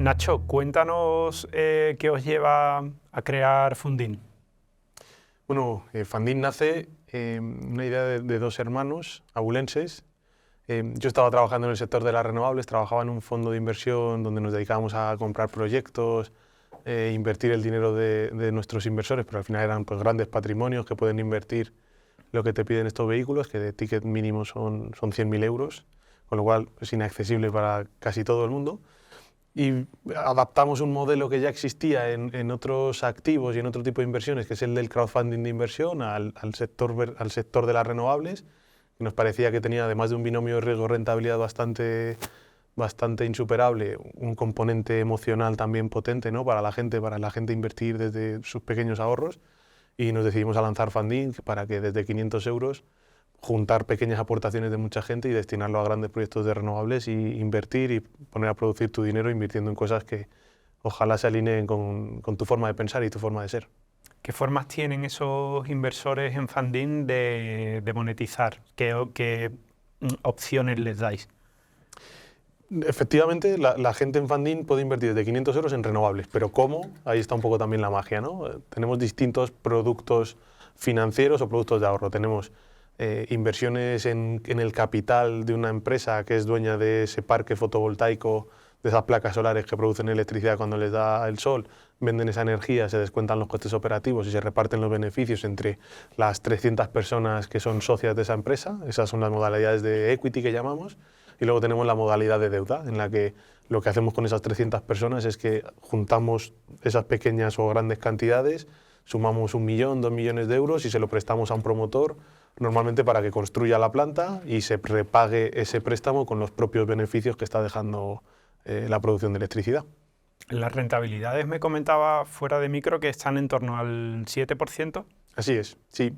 Nacho, cuéntanos qué os lleva a crear Funding. Bueno, Funding nace una idea de dos hermanos abulenses. Yo estaba trabajando en el sector de las renovables, trabajaba en un fondo de inversión donde nos dedicábamos a comprar proyectos, invertir el dinero de nuestros inversores, pero al final eran pues, grandes patrimonios que pueden invertir lo que te piden estos vehículos, que de ticket mínimo son 100.000 euros, con lo cual es inaccesible para casi todo el mundo. Y adaptamos un modelo que ya existía en otros activos y en otro tipo de inversiones, que es el del crowdfunding de inversión, al sector de las renovables. Y nos parecía que tenía, además de un binomio de riesgo-rentabilidad bastante insuperable, un componente emocional también potente, ¿no? para la gente invertir desde sus pequeños ahorros. Y nos decidimos a lanzar Funding para que desde 500 euros juntar pequeñas aportaciones de mucha gente y destinarlo a grandes proyectos de renovables y invertir y poner a producir tu dinero invirtiendo en cosas que ojalá se alineen con tu forma de pensar y tu forma de ser. ¿Qué formas tienen esos inversores en Funding de monetizar? ¿Qué opciones les dais? Efectivamente, la gente en Funding puede invertir desde 500 euros en renovables, pero ¿cómo? Ahí está un poco también la magia, ¿no? Tenemos distintos productos financieros o productos de ahorro. Tenemos inversiones en el capital de una empresa que es dueña de ese parque fotovoltaico, de esas placas solares que producen electricidad cuando les da el sol, venden esa energía, se descuentan los costes operativos y se reparten los beneficios entre las 300 personas que son socias de esa empresa. Esas son las modalidades de equity que llamamos. Y luego tenemos la modalidad de deuda, en la que lo que hacemos con esas 300 personas es que juntamos esas pequeñas o grandes cantidades, sumamos 1 millón, 2 millones de euros y se lo prestamos a un promotor, normalmente para que construya la planta y se repague ese préstamo con los propios beneficios que está dejando la producción de electricidad. Las rentabilidades, me comentaba fuera de micro, que están en torno al 7%. Así es, sí.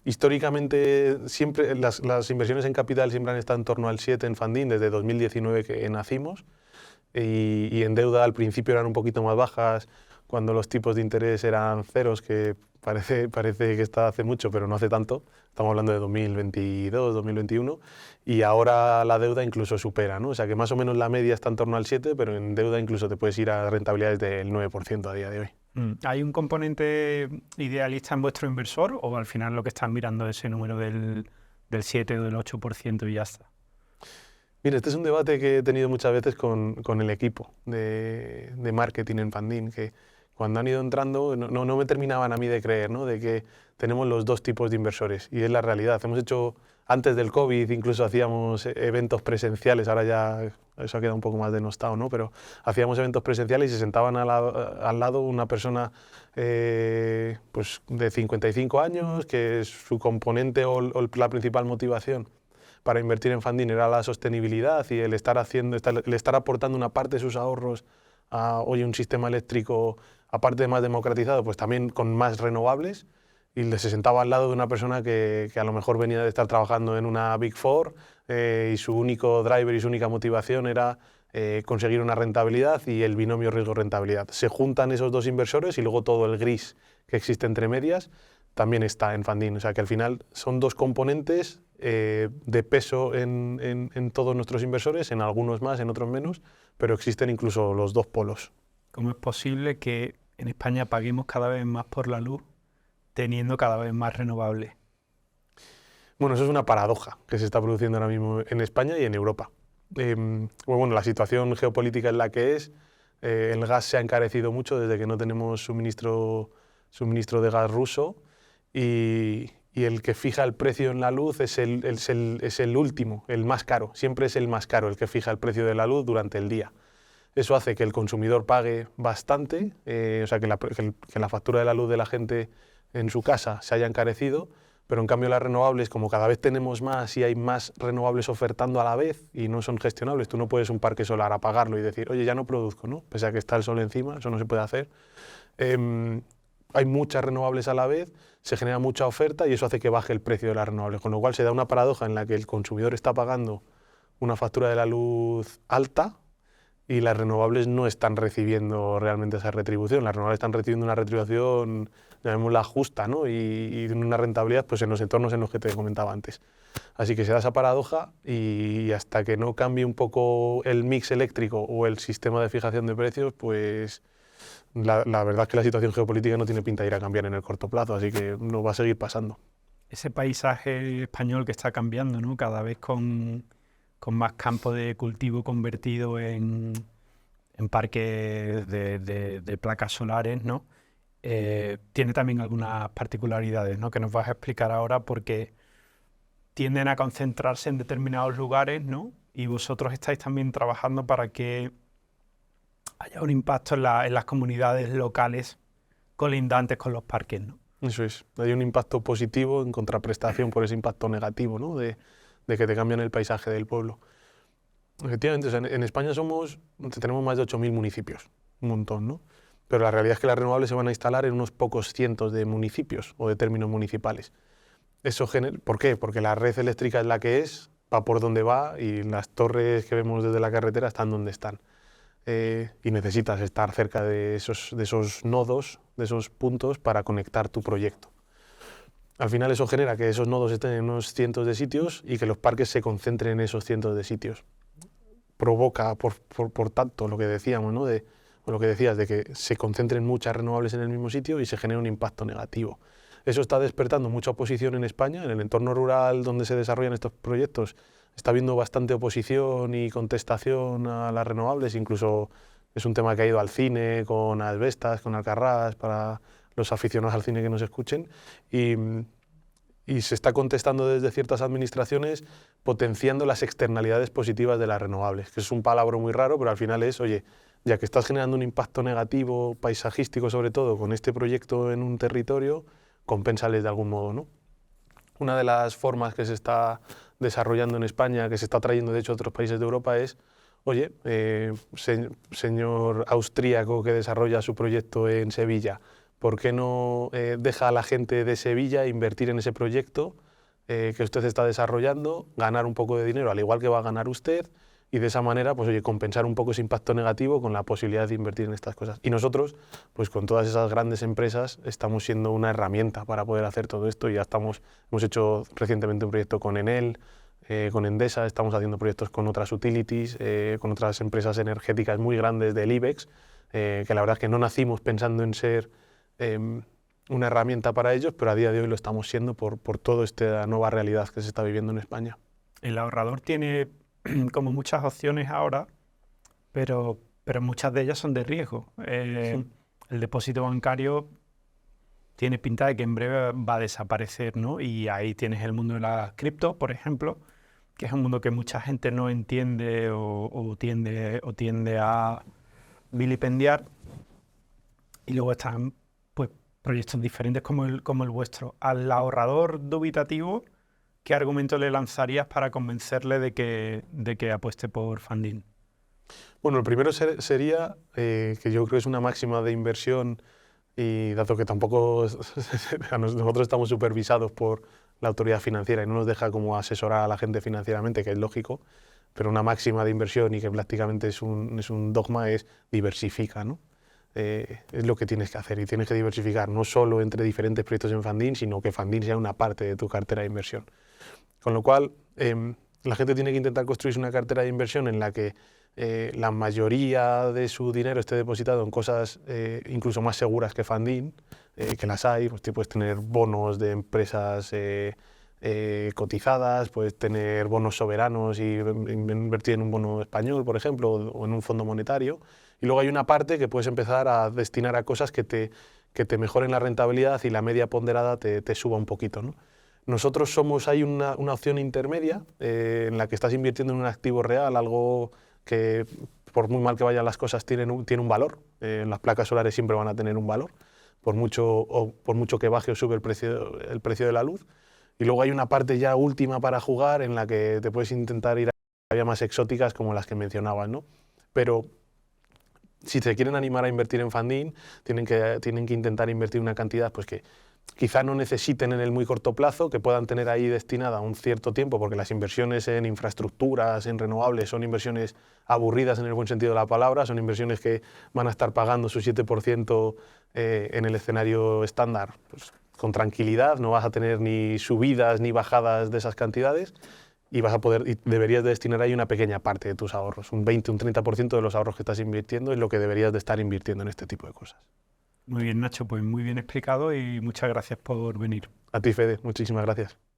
Históricamente siempre las inversiones en capital siempre han estado en torno al 7 en Funding desde 2019 que nacimos y en deuda al principio eran un poquito más bajas cuando los tipos de interés eran ceros, que parece que está hace mucho, pero no hace tanto. Estamos hablando de 2022, 2021 y ahora la deuda incluso supera, ¿no? O sea que más o menos la media está en torno al 7, pero en deuda incluso te puedes ir a rentabilidades del 9% a día de hoy. ¿Hay un componente idealista en vuestro inversor o al final lo que están mirando es ese número del 7 o del 8% y ya está? Mira, este es un debate que he tenido muchas veces con el equipo de marketing en Funding, que cuando han ido entrando no me terminaban a mí de creer, ¿no? De que tenemos los dos tipos de inversores y es la realidad. Hemos hecho, antes del COVID incluso hacíamos eventos presenciales, ahora ya eso ha quedado un poco más denostado, ¿no? Pero hacíamos eventos presenciales y se sentaban al lado una persona pues de 55 años, que su componente o la principal motivación para invertir en Funding era la sostenibilidad y el estar aportando una parte de sus ahorros a hoy un sistema eléctrico, aparte de más democratizado, pues también con más renovables, y se sentaba al lado de una persona que a lo mejor venía de estar trabajando en una Big Four y su único driver y su única motivación era conseguir una rentabilidad y el binomio riesgo-rentabilidad. Se juntan esos dos inversores y luego todo el gris que existe entre medias también está en Funding. O sea que al final son dos componentes de peso en todos nuestros inversores, en algunos más, en otros menos, pero existen incluso los dos polos. ¿Cómo es posible que en España paguemos cada vez más por la luz teniendo cada vez más renovables? Bueno, eso es una paradoja que se está produciendo ahora mismo en España y en Europa. Bueno, la situación geopolítica es la que es. El gas se ha encarecido mucho desde que no tenemos suministro de gas ruso y el que fija el precio en la luz es el último, el más caro. Siempre es el más caro el que fija el precio de la luz durante el día. Eso hace que el consumidor pague bastante, o sea, que la factura de la luz de la gente en su casa se haya encarecido, pero en cambio las renovables, como cada vez tenemos más y hay más renovables ofertando a la vez y no son gestionables, tú no puedes un parque solar apagarlo y decir, oye, ya no produzco, ¿no? Pese a que está el sol encima, eso no se puede hacer. Hay muchas renovables a la vez, se genera mucha oferta y eso hace que baje el precio de las renovables, con lo cual se da una paradoja en la que el consumidor está pagando una factura de la luz alta y las renovables no están recibiendo realmente esa retribución. Las renovables están recibiendo una retribución, llamémosla justa, ¿no? y una rentabilidad pues, en los entornos en los que te comentaba antes. Así que se da esa paradoja y hasta que no cambie un poco el mix eléctrico o el sistema de fijación de precios, pues la verdad es que la situación geopolítica no tiene pinta de ir a cambiar en el corto plazo, así que no va a seguir pasando. Ese paisaje español que está cambiando, ¿no? Cada vez con más campo de cultivo convertido en parques de placas solares, ¿no? Tiene también algunas particularidades, ¿no? Que nos vas a explicar ahora porque tienden a concentrarse en determinados lugares, ¿no? Y vosotros estáis también trabajando para que haya un impacto en las comunidades locales colindantes con los parques, ¿no? Eso es, hay un impacto positivo en contraprestación por ese impacto negativo, ¿no? de que te cambian el paisaje del pueblo. Efectivamente, o sea, en España tenemos más de 8.000 municipios, un montón, ¿no? Pero la realidad es que las renovables se van a instalar en unos pocos cientos de municipios o de términos municipales. ¿Por qué? Porque la red eléctrica es la que es, va por donde va y las torres que vemos desde la carretera están donde están. Y necesitas estar cerca de esos nodos, de esos puntos para conectar tu proyecto. Al final eso genera que esos nodos estén en unos cientos de sitios y que los parques se concentren en esos cientos de sitios. Provoca, por tanto, lo que decíamos, ¿no? O lo que decías, de que se concentren muchas renovables en el mismo sitio y se genera un impacto negativo. Eso está despertando mucha oposición en España, en el entorno rural donde se desarrollan estos proyectos. Está habiendo bastante oposición y contestación a las renovables, incluso es un tema que ha ido al cine, con Asbestas, con Alcarrás, para los aficionados al cine que nos escuchen, y se está contestando desde ciertas administraciones potenciando las externalidades positivas de las renovables, que es un palabra muy raro, pero al final es, oye, ya que estás generando un impacto negativo, paisajístico sobre todo, con este proyecto en un territorio, compénsales de algún modo, ¿no? Una de las formas que se está desarrollando en España, que se está trayendo de hecho a otros países de Europa es, oye, señor austríaco que desarrolla su proyecto en Sevilla, ¿por qué no deja a la gente de Sevilla invertir en ese proyecto que usted está desarrollando, ganar un poco de dinero, al igual que va a ganar usted, y de esa manera, pues oye, compensar un poco ese impacto negativo con la posibilidad de invertir en estas cosas? Y nosotros, pues con todas esas grandes empresas, estamos siendo una herramienta para poder hacer todo esto y hemos hecho recientemente un proyecto con Enel, con Endesa, estamos haciendo proyectos con otras utilities, con otras empresas energéticas muy grandes del IBEX, que la verdad es que no nacimos pensando en ser una herramienta para ellos, pero a día de hoy lo estamos siendo por toda esta nueva realidad que se está viviendo en España. El ahorrador tiene como muchas opciones ahora, pero muchas de ellas son de riesgo. Sí. El depósito bancario tiene pinta de que en breve va a desaparecer, ¿no? Y ahí tienes el mundo de las cripto, por ejemplo, que es un mundo que mucha gente no entiende o tiende a vilipendiar. Y luego están pues, proyectos diferentes como el vuestro. Al ahorrador dubitativo, ¿qué argumento le lanzarías para convencerle de que apueste por Funding? Bueno, el primero sería, que yo creo que es una máxima de inversión, y dado que tampoco nosotros estamos supervisados por la autoridad financiera y no nos deja como asesorar a la gente financieramente, que es lógico, pero una máxima de inversión y que prácticamente es un dogma es diversifica, ¿no? Es lo que tienes que hacer y tienes que diversificar no solo entre diferentes proyectos en Funding, sino que Funding sea una parte de tu cartera de inversión. Con lo cual, la gente tiene que intentar construirse una cartera de inversión en la que la mayoría de su dinero esté depositado en cosas incluso más seguras que Funding, que las hay. Pues puedes tener bonos de empresas cotizadas, puedes tener bonos soberanos y invertir en un bono español, por ejemplo, o en un fondo monetario. Y luego hay una parte que puedes empezar a destinar a cosas que te mejoren la rentabilidad y la media ponderada te suba un poquito, ¿no? Nosotros hay una opción intermedia en la que estás invirtiendo en un activo real, algo que por muy mal que vayan las cosas tiene un valor. Las placas solares siempre van a tener un valor, por mucho que baje o sube el precio de la luz. Y luego hay una parte ya última para jugar en la que te puedes intentar ir a áreas más exóticas como las que mencionabas, ¿no? Pero si se quieren animar a invertir en Funding, tienen que intentar invertir una cantidad pues que quizá no necesiten en el muy corto plazo, que puedan tener ahí destinada un cierto tiempo, porque las inversiones en infraestructuras, en renovables, son inversiones aburridas en el buen sentido de la palabra, son inversiones que van a estar pagando su 7% en el escenario estándar, pues, con tranquilidad, no vas a tener ni subidas ni bajadas de esas cantidades y vas a poder, y deberías de destinar ahí una pequeña parte de tus ahorros, un 20, un 30% de los ahorros que estás invirtiendo es lo que deberías de estar invirtiendo en este tipo de cosas. Muy bien, Nacho, pues muy bien explicado y muchas gracias por venir. A ti, Fede, muchísimas gracias.